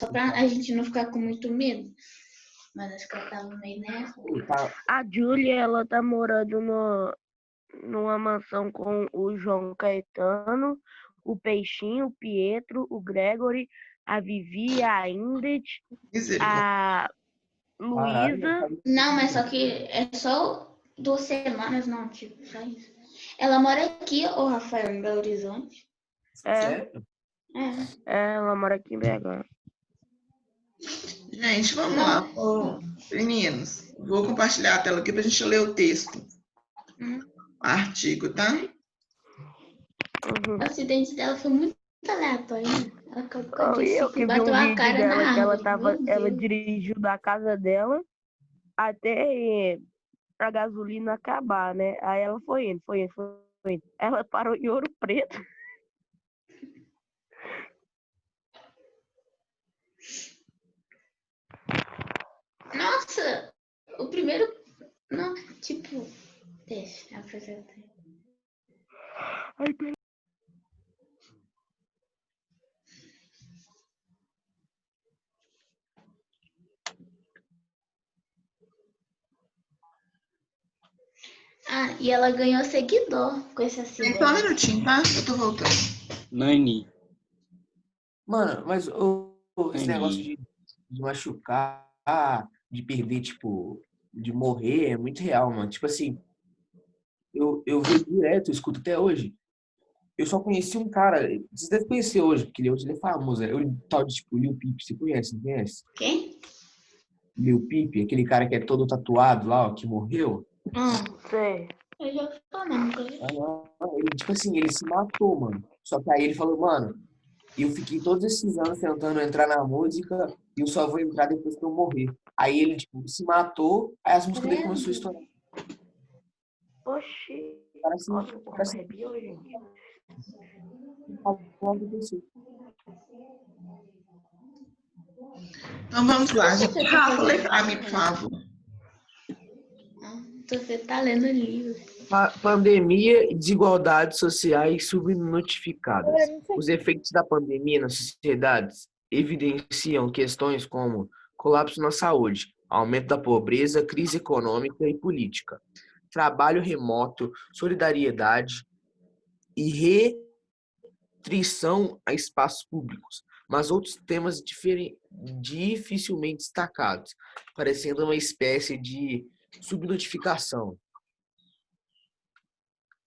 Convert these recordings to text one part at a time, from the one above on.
Só pra a gente não ficar com muito medo. Mas acho que ela tava meio nervosa. A Julia, ela tá morando numa mansão com o João Caetano, o Peixinho, o Pietro, o Gregory, a Vivi, a Ingrid, a Luísa. Não, mas só que é só 2 semanas, não, tipo, só isso. Ela mora aqui, ô Rafael, em Belo Horizonte. Sério? Ela mora aqui em BH. Gente, vamos lá. Meninos, vou compartilhar a tela aqui para a gente ler o texto. Artigo, tá? O acidente dela foi muito aleatório. Ela acabou de Eu que vi bateu um a vídeo cara dela na que árvore. ela dirigiu da casa dela até a gasolina acabar, né? Aí ela foi indo. Ela parou em Ouro Preto. Nossa, o primeiro... Não, tipo... Deixa eu apresentar. Ah, e ela ganhou seguidor com esse acidente. Só um minutinho, tá? Eu tô voltando. Nani. Mano, mas esse negócio de machucar, de perder, tipo, de morrer, é muito real, mano. Tipo assim, eu vejo direto, eu escuto até hoje. Eu só conheci um cara, vocês devem conhecer hoje, porque ele é famoso, né? O tal de, tipo, Lil Peep, você conhece, não conhece? Quem? Lil Peep, aquele cara que é todo tatuado lá, ó, que morreu. Sei. Eu já falei, não conheço. Ele, tipo assim, ele se matou, mano. Só que aí ele falou, mano, eu fiquei todos esses anos tentando entrar na música e eu só vou entrar depois que eu morrer. Aí ele, tipo, se matou, aí as músicas dele começaram a estourar. Oxi. Parece, Nossa, o corpo parece arrepiou, gente. Então vamos lá, O que gente. você tá Rafa, lê fazendo? pra mim, por favor. Você tá lendo livro. Pandemia e desigualdades sociais subnotificadas. Os efeitos da pandemia nas sociedades evidenciam questões como colapso na saúde, aumento da pobreza, crise econômica e política, trabalho remoto, solidariedade e restrição a espaços públicos, mas outros temas dificilmente destacados, parecendo uma espécie de subnotificação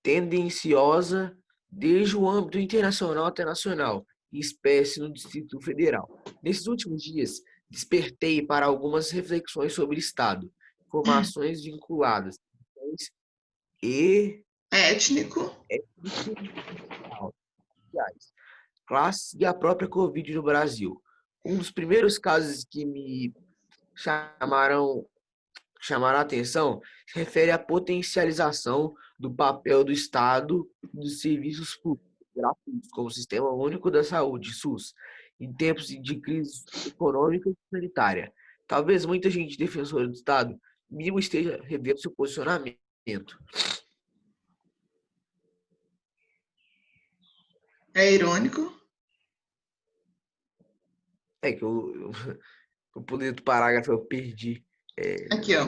tendenciosa desde o âmbito internacional até nacional, em espécie no Distrito Federal. Nesses últimos dias, despertei para algumas reflexões sobre Estado, informações vinculadas e Étnico. classes e a própria Covid no Brasil. Um dos primeiros casos que me chamaram a atenção se refere à potencialização do papel do Estado dos serviços públicos gratuitos, como o Sistema Único da Saúde, SUS, em tempos de crise econômica e sanitária. Talvez muita gente defensora do Estado mínimo esteja revendo seu posicionamento. É irônico. É que o poder do parágrafo eu perdi. Aqui, ó.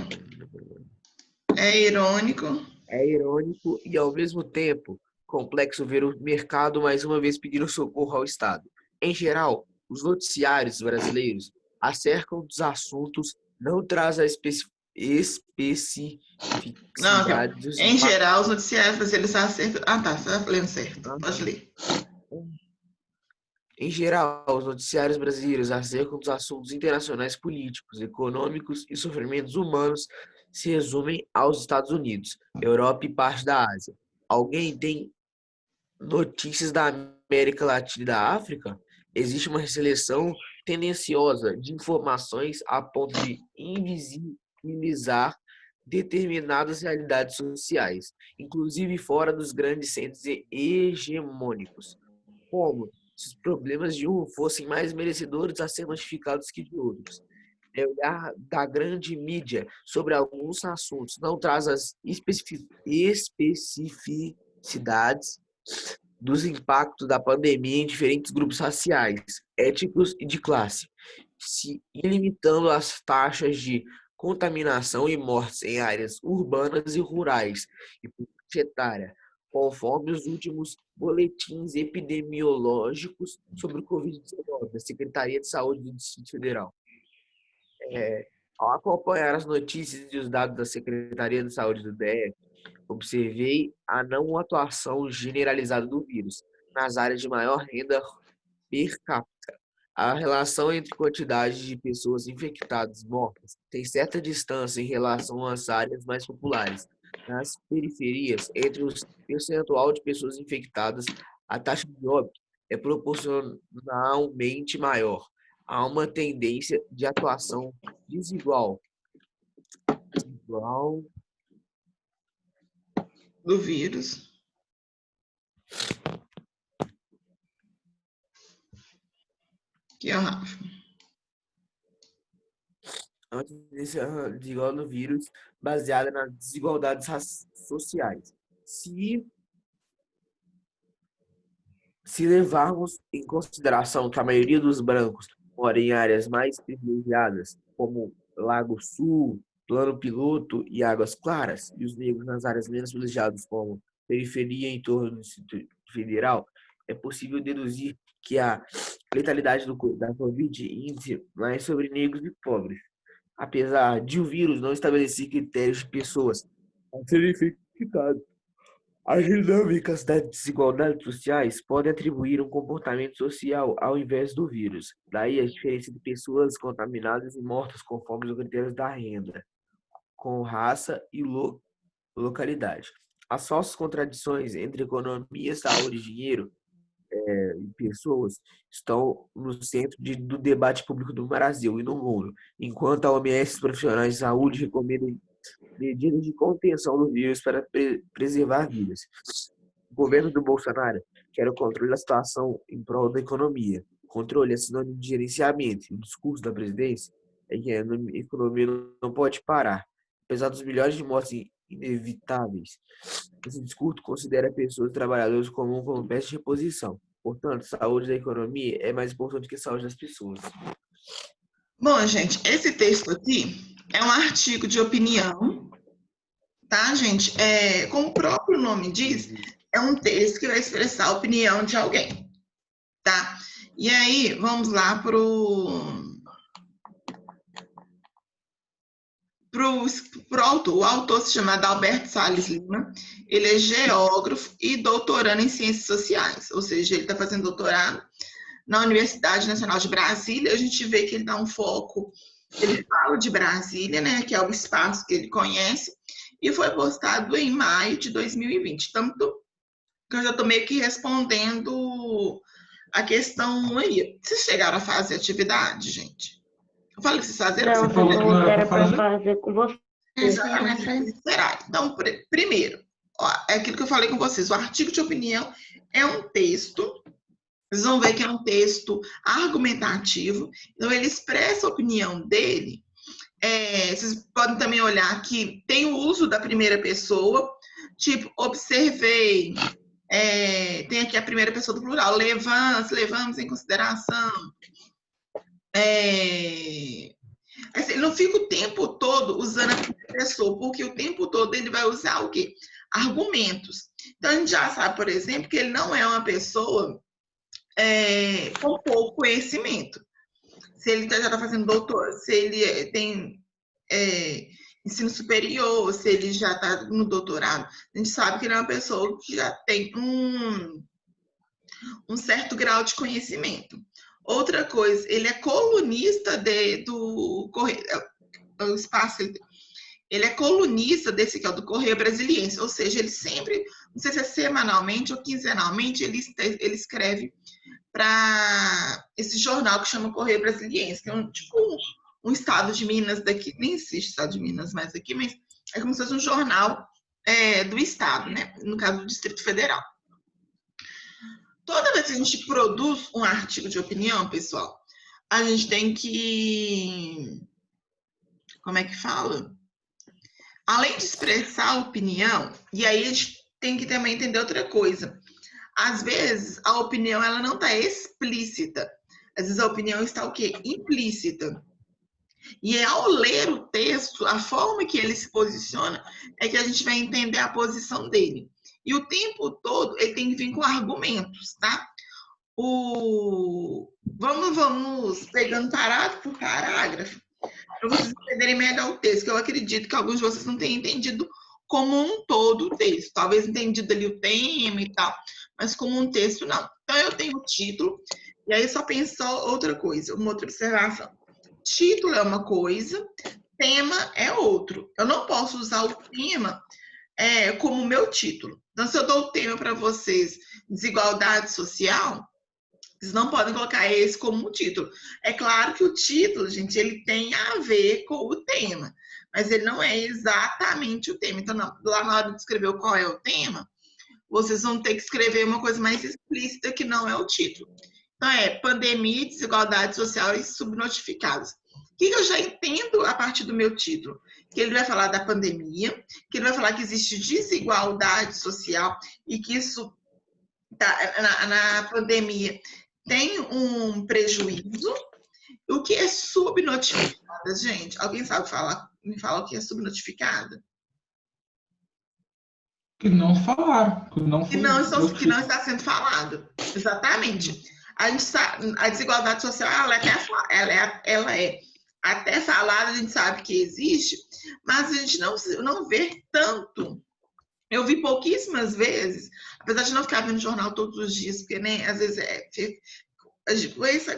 É irônico. É irônico e, ao mesmo tempo, complexo ver o mercado mais uma vez pedindo socorro ao Estado. Em geral, os noticiários brasileiros acercam dos assuntos, não traz a especificidade Não, aqui, ó. Em geral, os noticiários brasileiros acertam... Ah, tá, você tá lendo certo. Pode ler. Em geral, os noticiários brasileiros acerca dos assuntos internacionais políticos, econômicos e sofrimentos humanos se resumem aos Estados Unidos, Europa e parte da Ásia. Alguém tem notícias da América Latina e da África? Existe uma seleção tendenciosa de informações a ponto de invisibilizar determinadas realidades sociais, inclusive fora dos grandes centros hegemônicos, como se os problemas de um fossem mais merecedores a ser notificados que de outros. É olhar da grande mídia sobre alguns assuntos não traz as especificidades dos impactos da pandemia em diferentes grupos raciais, étnicos e de classe, se limitando as taxas de contaminação e mortes em áreas urbanas e rurais e por faixa etária, conforme os últimos boletins epidemiológicos sobre o Covid-19 da Secretaria de Saúde do Distrito Federal. Ao acompanhar as notícias e os dados da Secretaria de Saúde do DF, observei a não atuação generalizada do vírus nas áreas de maior renda per capita. A relação entre quantidade de pessoas infectadas e mortas tem certa distância em relação às áreas mais populares. Nas periferias, entre o percentual de pessoas infectadas, a taxa de óbito é proporcionalmente maior. Há uma tendência de atuação desigual Do vírus. Que é o Rafa. É uma tendência desigual do vírus baseada nas desigualdades sociais. Se levarmos em consideração que a maioria dos brancos mora em áreas mais privilegiadas, como Lago Sul, Plano Piloto e Águas Claras, e os negros nas áreas menos privilegiadas, como periferia em torno do Distrito Federal, é possível deduzir que a letalidade da Covid índice mais sobre negros e pobres. Apesar de o vírus não estabelecer critérios de pessoas a serem infectadas, as dinâmicas das desigualdades sociais podem atribuir um comportamento social ao invés do vírus. Daí a diferença de pessoas contaminadas e mortas conforme os critérios da renda, com raça e localidade. As falsas contradições entre economia, saúde e dinheiro e pessoas estão no centro do debate público do Brasil e no mundo, enquanto a OMS e os profissionais de saúde recomendam medidas de contenção do vírus para preservar vidas. O governo do Bolsonaro quer o controle da situação em prol da economia. Controle é sinônimo de gerenciamento. O discurso da presidência é que a economia não pode parar. Apesar dos milhões de mortes inevitáveis, esse discurso considera pessoas e trabalhadores comuns como peça de reposição. Portanto, a saúde da economia é mais importante que a saúde das pessoas. Bom, gente, esse texto aqui é um artigo de opinião, tá, gente? Como o próprio nome diz, é um texto que vai expressar a opinião de alguém, tá? E aí, vamos lá pro autor. O autor se chama Adalberto Salles Lima, ele é geógrafo e doutorando em ciências sociais, ou seja, ele está fazendo doutorado na Universidade Nacional de Brasília. A gente vê que ele dá um foco, ele fala de Brasília, né, que é o espaço que ele conhece, e foi postado em maio de 2020. Tanto que eu já estou meio que respondendo a questão aí. Vocês chegaram a fazer atividade, gente? Eu falei que vocês fazeram? Não, era para fazer com você. Exatamente. Então, primeiro, ó, é aquilo que eu falei com vocês. O artigo de opinião é um texto. Vocês vão ver que é um texto argumentativo. Então, ele expressa a opinião dele. Vocês podem também olhar que tem o uso da primeira pessoa. Tipo, observei. Tem aqui a primeira pessoa do plural. Levamos em consideração. Assim, ele não fica o tempo todo usando a primeira pessoa, porque o tempo todo ele vai usar o quê? Argumentos. Então, a gente já sabe, por exemplo, que ele não é uma pessoa com pouco conhecimento. Se ele já está fazendo doutor, se ele tem ensino superior, se ele já está no doutorado, a gente sabe que ele é uma pessoa que já tem um certo grau de conhecimento. Outra coisa, ele é colunista do Correio, o espaço, ele é colunista desse que é o do Correio Brasiliense, ou seja, ele sempre, não sei se é semanalmente ou quinzenalmente, ele escreve para esse jornal que chama Correio Brasiliense, que é um estado de Minas daqui, nem existe estado de Minas mais aqui, mas é como se fosse um jornal do estado, né? No caso do Distrito Federal. Toda vez que a gente produz um artigo de opinião, pessoal, a gente tem que... Como é que fala? Além de expressar a opinião, e aí a gente tem que também entender outra coisa. Às vezes, a opinião ela não está explícita. Às vezes, a opinião está o quê? Implícita. E ao ler o texto, a forma que ele se posiciona é que a gente vai entender a posição dele. E o tempo todo ele tem que vir com argumentos, tá? Vamos pegando parágrafo por parágrafo, para vocês entenderem melhor o texto, que eu acredito que alguns de vocês não tenham entendido como um todo o texto. Talvez entendido ali o tema e tal, mas como um texto, não. Então, eu tenho o título, e aí só pensou outra coisa, uma outra observação. Título é uma coisa, tema é outro. Eu não posso usar o tema como meu título. Então, se eu dou o tema para vocês, desigualdade social, vocês não podem colocar esse como um título. É claro que o título, gente, ele tem a ver com o tema, mas ele não é exatamente o tema. Então, lá na hora de escrever qual é o tema, vocês vão ter que escrever uma coisa mais explícita que não é o título. Então, pandemia, desigualdade social e subnotificados. O que eu já entendo a partir do meu título? Que ele vai falar da pandemia, que ele vai falar que existe desigualdade social e que isso, na pandemia, tem um prejuízo. O que é subnotificada, gente? Alguém sabe me falar o que é subnotificada? Que não falaram. Que não está sendo falado. Exatamente. A desigualdade social, ela é até falada, a gente sabe que existe, mas a gente não vê tanto. Eu vi pouquíssimas vezes, apesar de não ficar vendo jornal todos os dias, porque né, às vezes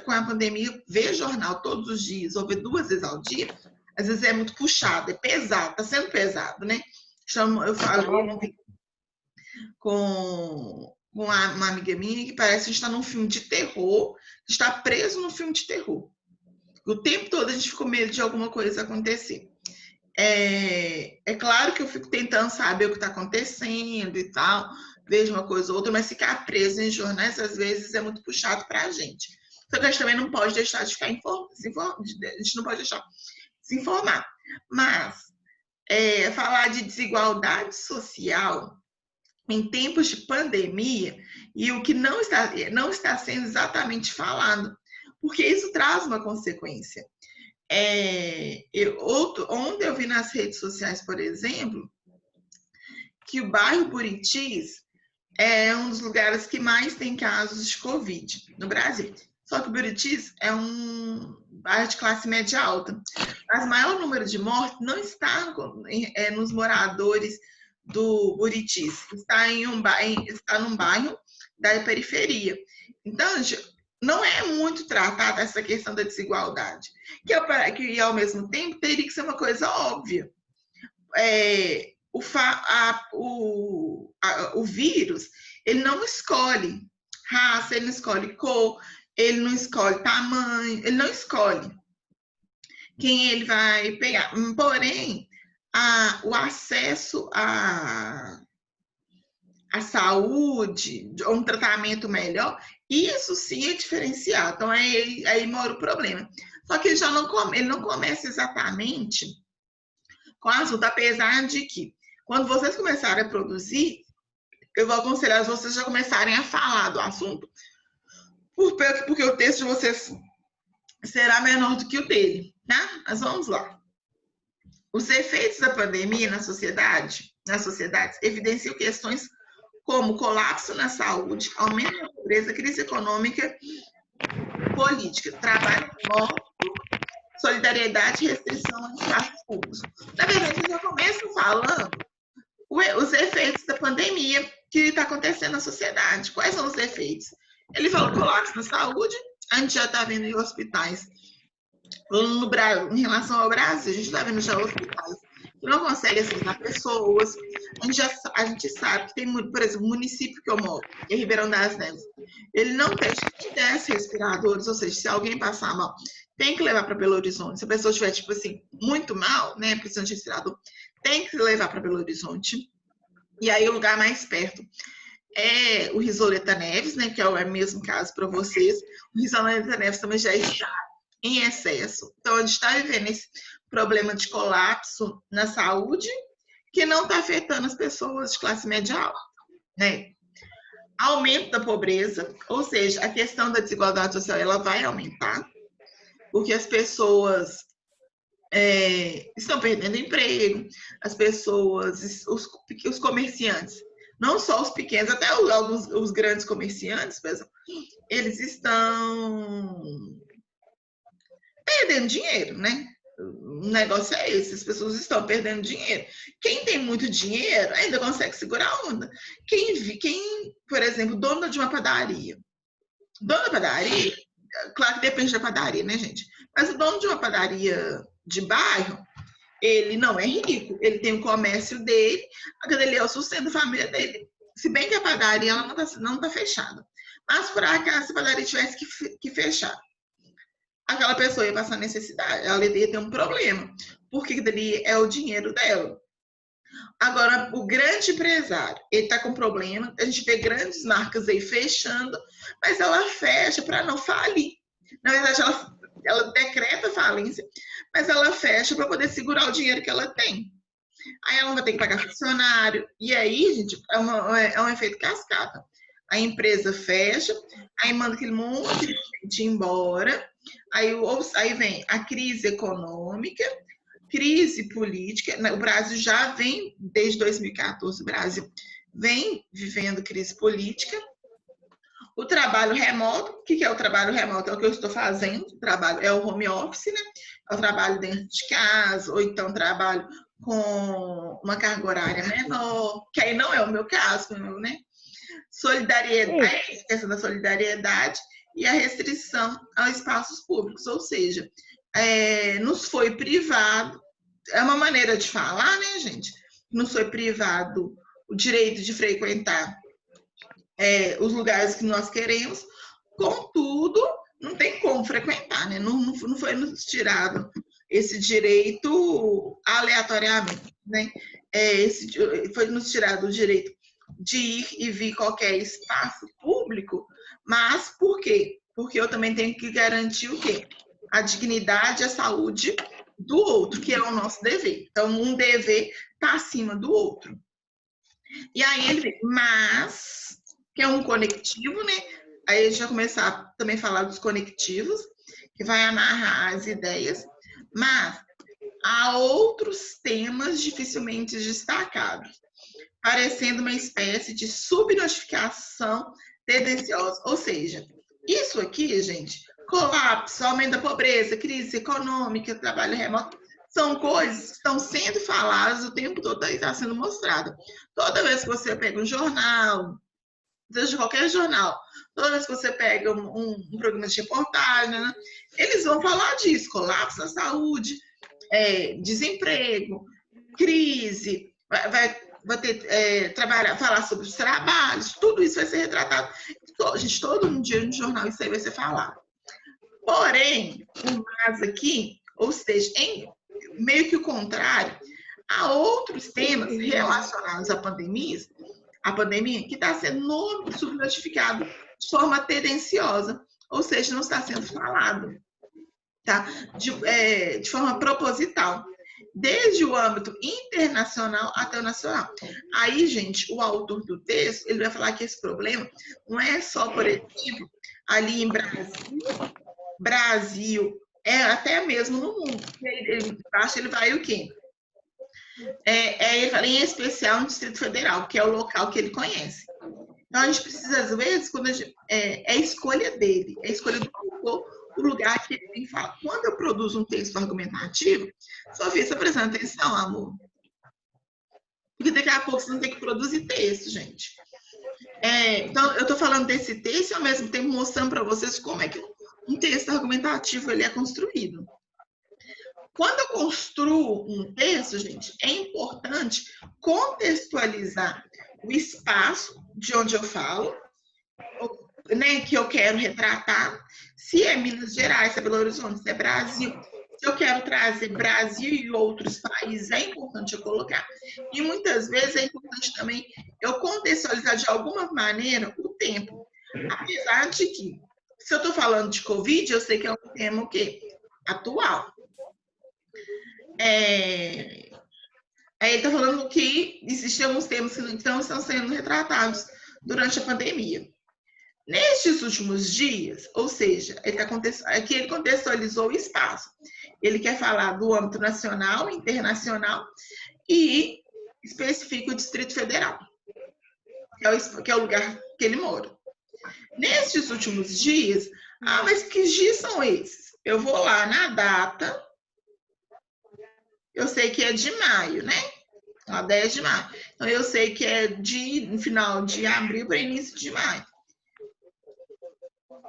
com a pandemia, ver jornal todos os dias, ou ver 2 vezes ao dia, às vezes é muito puxado, é pesado, está sendo pesado, né? Eu falo com uma amiga minha que parece que a gente está num filme de terror, está preso num filme de terror. O tempo todo a gente ficou com medo de alguma coisa acontecer. É claro que eu fico tentando saber o que está acontecendo e tal, vejo uma coisa ou outra, mas ficar preso em jornais, às vezes, é muito puxado para a gente. Só que a gente também não pode deixar de ficar a gente não pode deixar de se informar. Mas falar de desigualdade social em tempos de pandemia e o que não está sendo exatamente falado, porque isso traz uma consequência. Ontem eu vi nas redes sociais, por exemplo, que o bairro Buritis é um dos lugares que mais tem casos de Covid no Brasil. Só que o Buritis é um bairro de classe média alta. Mas o maior número de mortes não está nos moradores do Buritis, está num bairro da periferia. Então, não é muito tratada essa questão da desigualdade, que ao mesmo tempo teria que ser uma coisa óbvia. O vírus, ele não escolhe raça, ele não escolhe cor, ele não escolhe tamanho, ele não escolhe quem ele vai pegar. Porém, o acesso à saúde, a um tratamento melhor, isso sim é diferenciado. Então, aí mora o problema. Só que ele não começa exatamente com o assunto, apesar de que, quando vocês começarem a produzir, eu vou aconselhar vocês já começarem a falar do assunto, porque o texto de vocês será menor do que o dele, tá? Mas vamos lá. Os efeitos da pandemia nas sociedades evidenciam questões como colapso na saúde, aumento da pobreza, crise econômica, política, trabalho morto, solidariedade e restrição de espaços públicos. Na verdade, eu já começo falando os efeitos da pandemia que está acontecendo na sociedade. Quais são os efeitos? Ele falou colapso na saúde, a gente já está vendo em hospitais. No Brasil, em relação ao Brasil, a gente está vendo já hospitais que não conseguem acessar pessoas. A gente sabe que tem, por exemplo, o município que eu moro, que é Ribeirão das Neves, ele não tem 10 respiradores, ou seja, se alguém passar mal, tem que levar para Belo Horizonte. Se a pessoa estiver, tipo assim, muito mal, né, precisando de respirador, tem que levar para Belo Horizonte. E aí o lugar mais perto é o Risoleta Neves, né, que é o mesmo caso para vocês. O Risoleta Neves também já está em excesso. Então, a gente está vivendo esse problema de colapso na saúde que não está afetando as pessoas de classe média alta, né? aumento da pobreza, ou seja, a questão da desigualdade social ela vai aumentar, porque as pessoas estão perdendo emprego, as pessoas, os comerciantes, não só os pequenos, até alguns os grandes comerciantes, eles estão perdendo dinheiro, né? O negócio é esse, as pessoas estão perdendo dinheiro. Quem tem muito dinheiro ainda consegue segurar a onda. Quem, por exemplo, dono de uma padaria. Dono da padaria, claro que depende da padaria, né, gente? Mas o dono de uma padaria de bairro, ele não é rico, ele tem o comércio dele, aquele ali é o sustento da família dele. Se bem que a padaria ela não tá fechada. Mas por acaso, se a padaria tivesse que fechar, aquela pessoa ia passar necessidade, ela ia ter um problema, porque dali é o dinheiro dela. Agora, o grande empresário, ele está com problema, a gente vê grandes marcas aí fechando, mas ela fecha para não falir. Na verdade, ela decreta falência, mas ela fecha para poder segurar o dinheiro que ela tem. Aí ela não vai ter que pagar funcionário, e aí, gente, é um efeito cascata. A empresa fecha, aí manda aquele monte de gente embora, aí vem a crise econômica, crise política. O Brasil já vem, desde 2014, o Brasil vem vivendo crise política. O trabalho remoto, o que é o trabalho remoto? É o que eu estou fazendo, o trabalho é o home office, né? É o trabalho dentro de casa, ou então trabalho com uma carga horária menor, que aí não é o meu caso, né? Solidariedade, a questão da solidariedade e a restrição aos espaços públicos, ou seja, nos foi privado, é uma maneira de falar, né, gente? Nos foi privado o direito de frequentar os lugares que nós queremos, contudo, não tem como frequentar, né? Não foi nos tirado esse direito aleatoriamente, né? Foi nos tirado o direito de ir e vir qualquer espaço público, mas por quê? Porque eu também tenho que garantir o quê? A dignidade e a saúde do outro, que é o nosso dever. Então, um dever está acima do outro. E aí ele vem, mas, que é um conectivo, né? Aí a gente vai começar também a falar dos conectivos, que vai amarrar as ideias, mas há outros temas dificilmente destacados, parecendo uma espécie de subnotificação tendenciosa. Ou seja, isso aqui, gente, colapso, aumento da pobreza, crise econômica, trabalho remoto, são coisas que estão sendo faladas o tempo todo e está sendo mostrada. Toda vez que você pega um jornal, seja qualquer jornal, toda vez que você pega um programa de reportagem, né, eles vão falar disso, colapso na saúde, desemprego, crise, vai falar sobre os trabalhos, tudo isso vai ser retratado. Gente, todo um dia no jornal isso aí vai ser falado. Porém, o mas aqui, ou seja, meio que o contrário, há outros temas relacionados à pandemia que está sendo subnotificado de forma tendenciosa, ou seja, não está sendo falado, tá? De forma proposital, desde o âmbito internacional até o nacional. Aí, gente, o autor do texto, ele vai falar que esse problema não é só, por exemplo, ali em Brasil, até mesmo no mundo. Ele vai o quê? Ele fala em especial no Distrito Federal, que é o local que ele conhece. Então, a gente precisa, às vezes, é a escolha dele, é a escolha do autor, o lugar que ele tem que falar. Quando eu produzo um texto argumentativo, Sofia, você prestando atenção, amor? Porque daqui a pouco você não tem que produzir texto, gente. Então, eu estou falando desse texto e, ao mesmo tempo, mostrando para vocês como é que um texto argumentativo ele é construído. Quando eu construo um texto, gente, é importante contextualizar o espaço de onde eu falo, né, que eu quero retratar, se é Minas Gerais, se é Belo Horizonte, se é Brasil. Se eu quero trazer Brasil e outros países, é importante eu colocar. E muitas vezes é importante também eu contextualizar de alguma maneira o tempo. Apesar de que, se eu estou falando de Covid, eu sei que é um tema o quê? Atual. Aí ele está falando que existem alguns temas que não estão sendo retratados durante a pandemia. Nestes últimos dias, ou seja, aqui ele contextualizou o espaço. Ele quer falar do âmbito nacional, internacional e especifica o Distrito Federal, que é o lugar que ele mora. Nestes últimos dias, mas que dias são esses? Eu vou lá na data, eu sei que é de maio, né? A 10 de maio. Então, eu sei que é no final de abril para início de maio.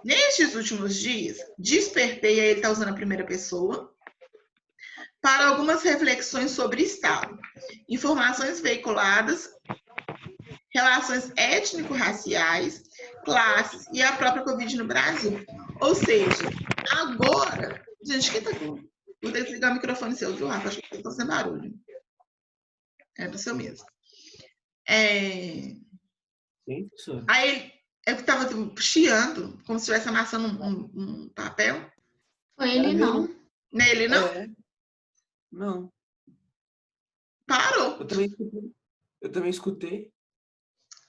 Nestes últimos dias, despertei, aí ele está usando a primeira pessoa, para algumas reflexões sobre Estado, informações veiculadas, relações étnico-raciais, classes e a própria Covid no Brasil. Ou seja, agora... Gente, quem tá com... Vou ter que ligar o microfone seu, viu, Rafa? Acho que tá sem barulho. É do seu mesmo. Sim, professor. Aí eu tava chiando, como se estivesse amassando um papel. Foi ele não. Nele, não? Não. Parou. Eu também escutei.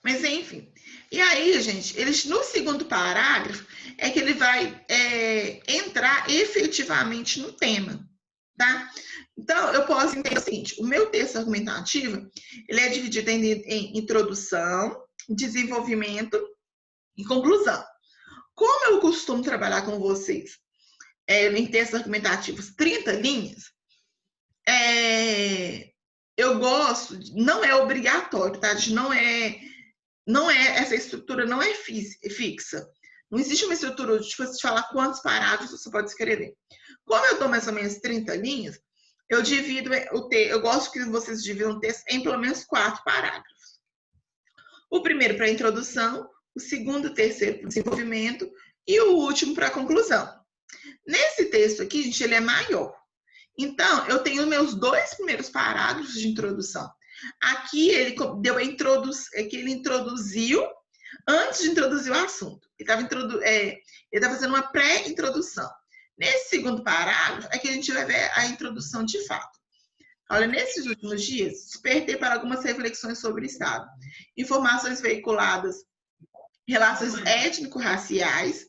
Mas, enfim. E aí, gente, no segundo parágrafo, é que ele vai entrar efetivamente no tema, tá? Então, eu posso entender o seguinte, o meu texto argumentativo, ele é dividido em introdução, desenvolvimento e conclusão. Como eu costumo trabalhar com vocês em textos argumentativos 30 linhas, eu gosto, não é obrigatório, tá? Essa estrutura não é fixa. Não existe uma estrutura de falar quantos parágrafos você pode escrever. Como eu dou mais ou menos 30 linhas, eu divido eu gosto que vocês dividam o texto em pelo menos 4 parágrafos. O primeiro para a introdução, o segundo e o terceiro para o desenvolvimento e o último para a conclusão. Nesse texto aqui, gente, ele é maior. Então, eu tenho meus 2 primeiros parágrafos de introdução. Aqui ele deu ele introduziu antes de introduzir o assunto. Ele estava fazendo uma pré-introdução. Nesse segundo parágrafo é que a gente vai ver a introdução de fato. Olha, nesses últimos dias, despertei para algumas reflexões sobre o Estado. Informações veiculadas, relações étnico-raciais,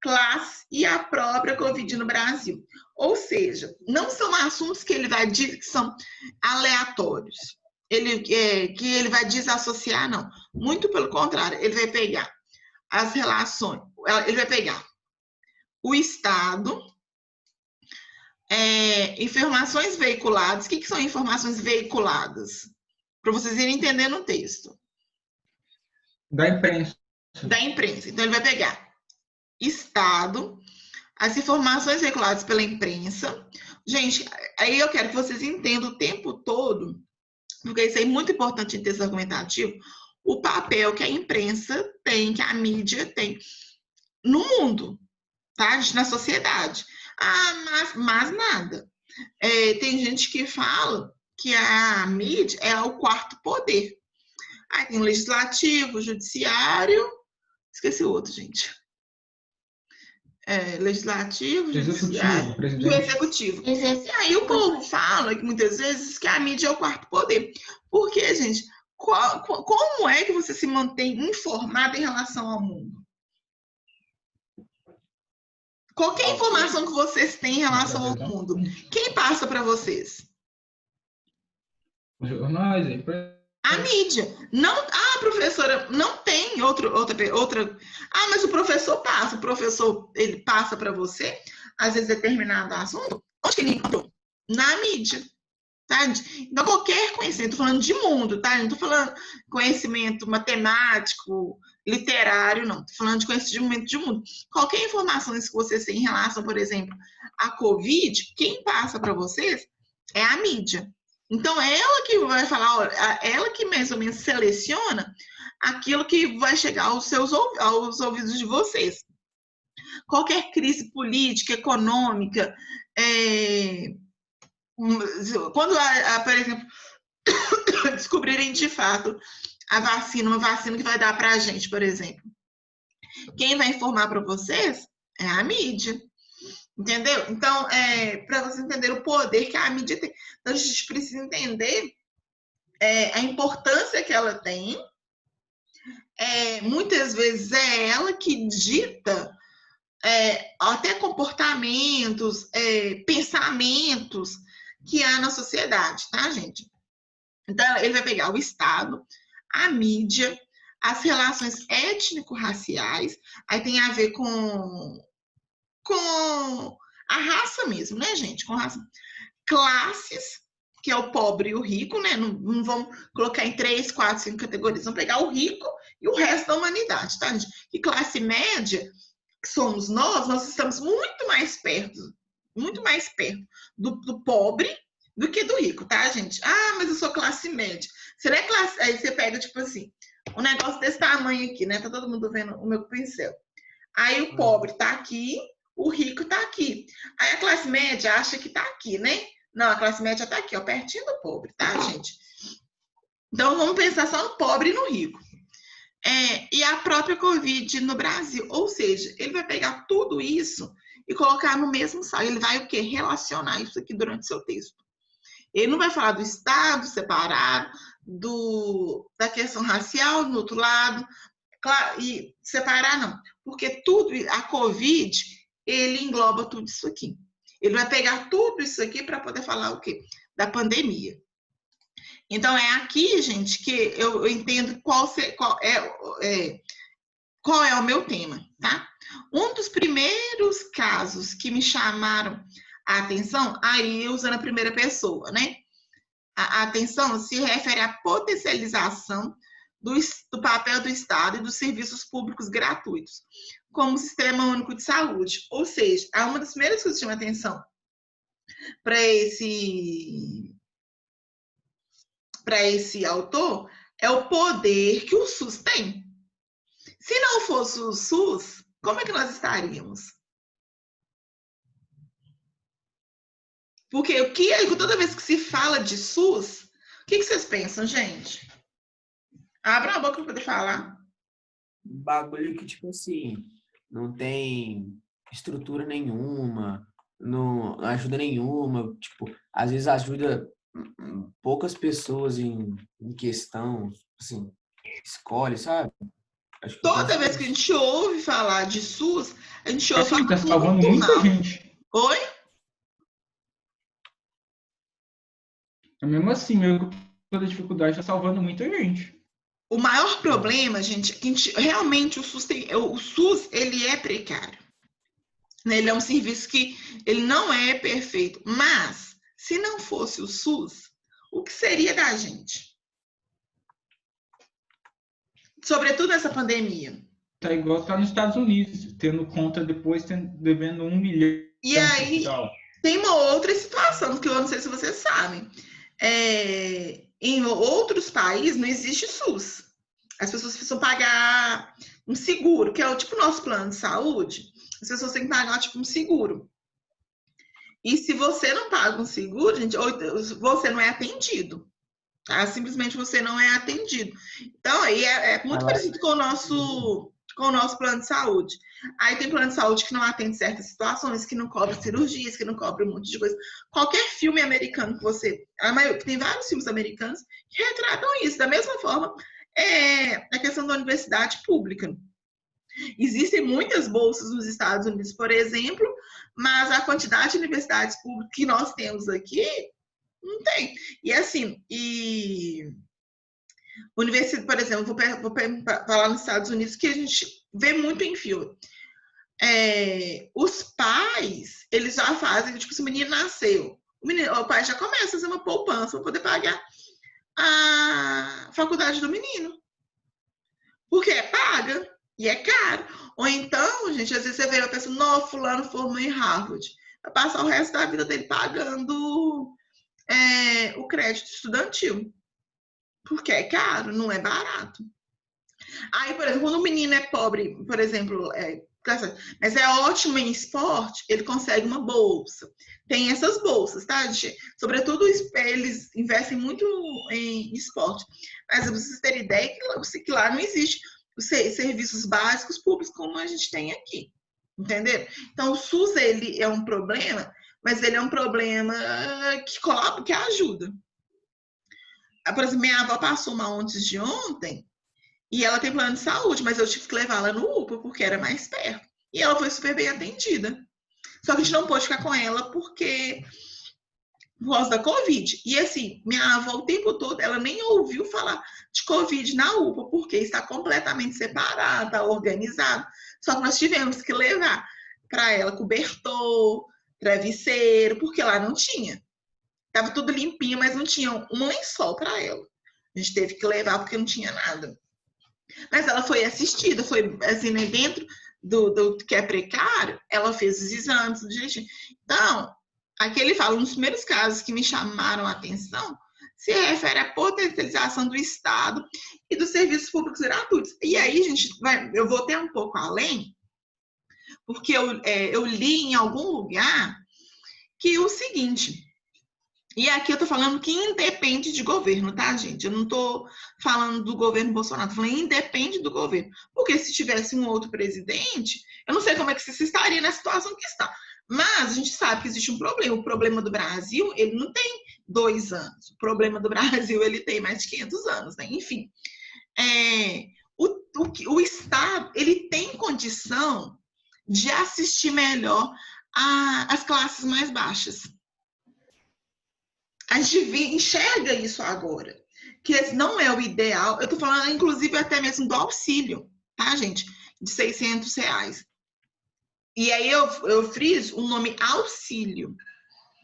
classe e a própria Covid no Brasil. Ou seja, não são assuntos que ele vai dizer que são aleatórios. Que ele vai desassociar, não. Muito pelo contrário, ele vai pegar as relações, ele vai pegar o Estado, informações veiculadas. O que são informações veiculadas? Para vocês irem entendendo o texto. Da imprensa. Da imprensa. Então, ele vai pegar Estado, as informações veiculadas pela imprensa. Gente, aí eu quero que vocês entendam o tempo todo, porque isso é muito importante em texto argumentativo, o papel que a imprensa tem, que a mídia tem no mundo, tá? Na sociedade. Mas nada. Tem gente que fala que a mídia é o quarto poder. Aí tem o legislativo, o judiciário, esqueci o outro, gente. Legislativo, judiciário e o executivo. E aí o povo fala que muitas vezes que a mídia é o quarto poder. Por quê, gente? Como é que você se mantém informado em relação ao mundo? Qualquer informação que vocês têm em relação ao mundo, quem passa para vocês? Os jornais, a mídia. Não, professora, não tem outra. Mas o professor passa. O professor, ele passa para você, às vezes, determinado assunto. Onde que ele encontrou? Na mídia. Tá? Então, qualquer conhecimento, estou falando de mundo, tá? Não estou falando conhecimento matemático, literário, não. Estou falando de conhecimento de mundo. Qualquer informação que vocês têm em relação, por exemplo, à Covid, quem passa para vocês é a mídia. Então, ela que vai falar, ela que mais ou menos seleciona aquilo que vai chegar aos ouvidos de vocês. Qualquer crise política, econômica, quando, por exemplo, descobrirem de fato uma vacina que vai dar para a gente, por exemplo, quem vai informar para vocês é a mídia. Entendeu? Então, para você entender o poder que a mídia tem. Então, a gente precisa entender a importância que ela tem muitas vezes é ela que dita até comportamentos, pensamentos que há na sociedade, tá, gente? Então, ele vai pegar o Estado, a mídia, as relações étnico-raciais, aí tem a ver com a raça mesmo, né, gente? Com raça. Classes, que é o pobre e o rico, né? Não vamos colocar em 3, 4, 5 categorias. Vamos pegar o rico e o resto da humanidade, tá, gente? E classe média, que somos nós estamos muito mais perto do pobre do que do rico, tá, gente? Ah, mas eu sou classe média. Será classe... Aí você pega, tipo assim, um negócio desse tamanho aqui, né? Tá todo mundo vendo o meu pincel. Aí o pobre tá aqui, o rico tá aqui. Aí a classe média acha que tá aqui, né? Não, a classe média tá aqui, ó, pertinho do pobre, tá, gente? Então, vamos pensar só no pobre e no rico. E a própria Covid no Brasil. Ou seja, ele vai pegar tudo isso e colocar no mesmo saco. Ele vai o quê? Relacionar isso aqui durante seu texto. Ele não vai falar do Estado separado, da questão racial no outro lado, claro, e separar não. Porque tudo, a Covid, ele engloba tudo isso aqui. Ele vai pegar tudo isso aqui para poder falar o quê? Da pandemia. Então, é aqui, gente, que eu entendo qual é o meu tema, tá? Um dos primeiros casos que me chamaram a atenção, aí usando a primeira pessoa, né? A atenção se refere à potencialização do papel do Estado e dos serviços públicos gratuitos, como o Sistema Único de Saúde. Ou seja, uma das primeiras coisas que chama atenção para esse autor é o poder que o SUS tem. Se não fosse o SUS, como é que nós estaríamos? Porque toda vez que se fala de SUS, o que vocês pensam, gente? Abra a boca para poder falar. Bagulho que, tipo assim, não tem estrutura nenhuma, não ajuda nenhuma, tipo, às vezes ajuda poucas pessoas em questão, assim, escolhe, sabe? Acho que Toda vez que a gente ouve falar de SUS, a gente ouve Assim, falar tá salvando muito muita mal. gente. Oi? Mesmo assim, mesmo com toda dificuldade, tá salvando muita gente. O maior problema, gente, é que realmente o SUS ele é precário. Ele é um serviço que ele não é perfeito. Mas, se não fosse o SUS, o que seria da gente? Sobretudo nessa pandemia. Tá igual tá nos Estados Unidos, tendo conta depois, devendo 1 milhão. E aí, tem uma outra situação, que eu não sei se vocês sabem. Em outros países não existe SUS. As pessoas precisam pagar um seguro, que é o tipo nosso plano de saúde. As pessoas têm que pagar tipo um seguro. E se você não paga um seguro, gente, você não é atendido. Tá? Simplesmente você não é atendido. Então, aí é muito parecido com o nosso plano de saúde. Aí tem plano de saúde que não atende certas situações, que não cobre cirurgias, que não cobre um monte de coisa. Qualquer filme americano que você... tem vários filmes americanos que retratam isso. Da mesma forma, a questão da universidade pública. Existem muitas bolsas nos Estados Unidos, por exemplo, mas a quantidade de universidades públicas que nós temos aqui, não tem. E assim, universidade, por exemplo, vou falar nos Estados Unidos, que a gente vê muito em filme. Os pais, eles já fazem, tipo, se o menino nasceu, o pai já começa a fazer uma poupança para poder pagar a faculdade do menino. Porque é paga e é caro. Ou então, gente, às vezes você vê a pessoa, não, fulano formou em Harvard. Vai passar o resto da vida dele pagando o crédito estudantil. Porque é caro, não é barato. Aí, por exemplo, quando o menino é pobre, por exemplo, mas é ótimo em esporte, ele consegue uma bolsa. Tem essas bolsas, tá, gente? Sobretudo, eles investem muito em esporte. Mas pra vocês terem ideia que lá não existe os serviços básicos públicos como a gente tem aqui. Entenderam? Então, o SUS, ele é um problema, mas ele é um problema que ajuda. Por exemplo, minha avó passou mal antes de ontem E ela tem plano de saúde, mas eu tive que levar ela no UPA, porque era mais perto. E ela foi super bem atendida. Só que a gente não pôde ficar com ela por causa da Covid. E assim, minha avó o tempo todo, ela nem ouviu falar de Covid na UPA, porque está completamente separada, organizada. Só que nós tivemos que levar para ela cobertor, travesseiro, porque lá não tinha. Estava tudo limpinho, mas não tinha um lençol para ela. A gente teve que levar porque não tinha nada. Mas ela foi assistida, foi assim, né, dentro do que é precário, ela fez os exames, tudo direitinho. Então, aqui ele fala, um dos primeiros casos que me chamaram a atenção se refere à potencialização do Estado e dos serviços públicos gratuitos. E aí, gente, eu vou até um pouco além, porque eu li em algum lugar que o seguinte, e aqui eu tô falando que independe de governo, tá, gente? Eu não tô falando do governo Bolsonaro, tô falando independe do governo. Porque se tivesse um outro presidente, eu não sei como é que se estaria na situação que está. Mas a gente sabe que existe um problema. O problema do Brasil, ele não tem 2 anos. O problema do Brasil, ele tem mais de 500 anos, né? Enfim, o Estado, ele tem condição de assistir melhor as classes mais baixas. A gente enxerga isso agora, que esse não é o ideal. Eu estou falando, inclusive, até mesmo do auxílio, tá, gente? De R$600. E aí eu friso o nome auxílio,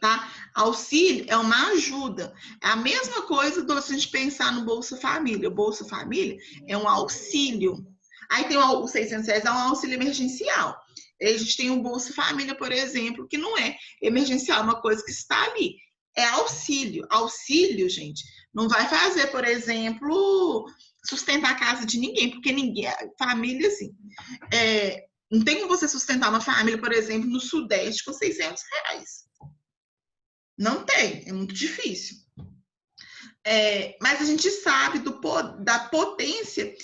tá? Auxílio é uma ajuda. É a mesma coisa se a gente pensar no Bolsa Família. O Bolsa Família é um auxílio. Aí tem o R$600, é um auxílio emergencial. Aí a gente tem o Bolsa Família, por exemplo, que não é emergencial, é uma coisa que está ali. É auxílio. Auxílio, gente, não vai fazer, por exemplo, sustentar a casa de ninguém, porque ninguém, família, assim, não tem como você sustentar uma família, por exemplo, no Sudeste com R$600. Não tem, é muito difícil. Mas a gente sabe da potência.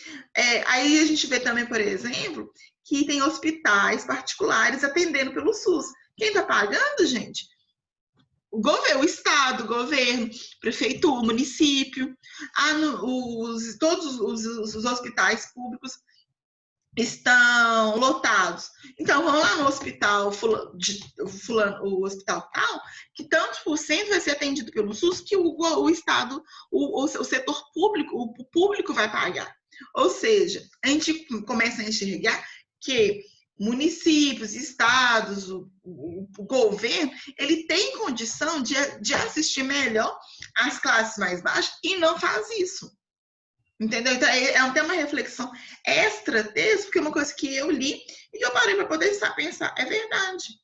Aí a gente vê também, por exemplo, que tem hospitais particulares atendendo pelo SUS. Quem está pagando, gente? O Estado, o governo, prefeitura, o município, todos os hospitais públicos estão lotados. Então, vamos lá no hospital, o hospital tal, que tantos por cento vai ser atendido pelo SUS que o Estado, o setor público, o público vai pagar. Ou seja, a gente começa a enxergar que municípios, estados, o governo, ele tem condição de assistir melhor as classes mais baixas e não faz isso. Entendeu? Então, é até uma reflexão extra-texto, porque é uma coisa que eu li e que eu parei para poder pensar. É verdade.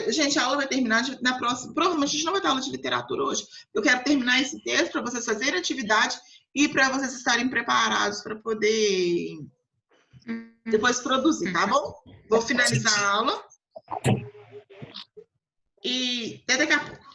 Gente, a aula vai terminar na próxima. Provavelmente a gente não vai ter aula de literatura hoje. Eu quero terminar esse texto para vocês fazerem atividade e para vocês estarem preparados para poder depois produzir, tá bom? Vou finalizar a aula. E até daqui a pouco.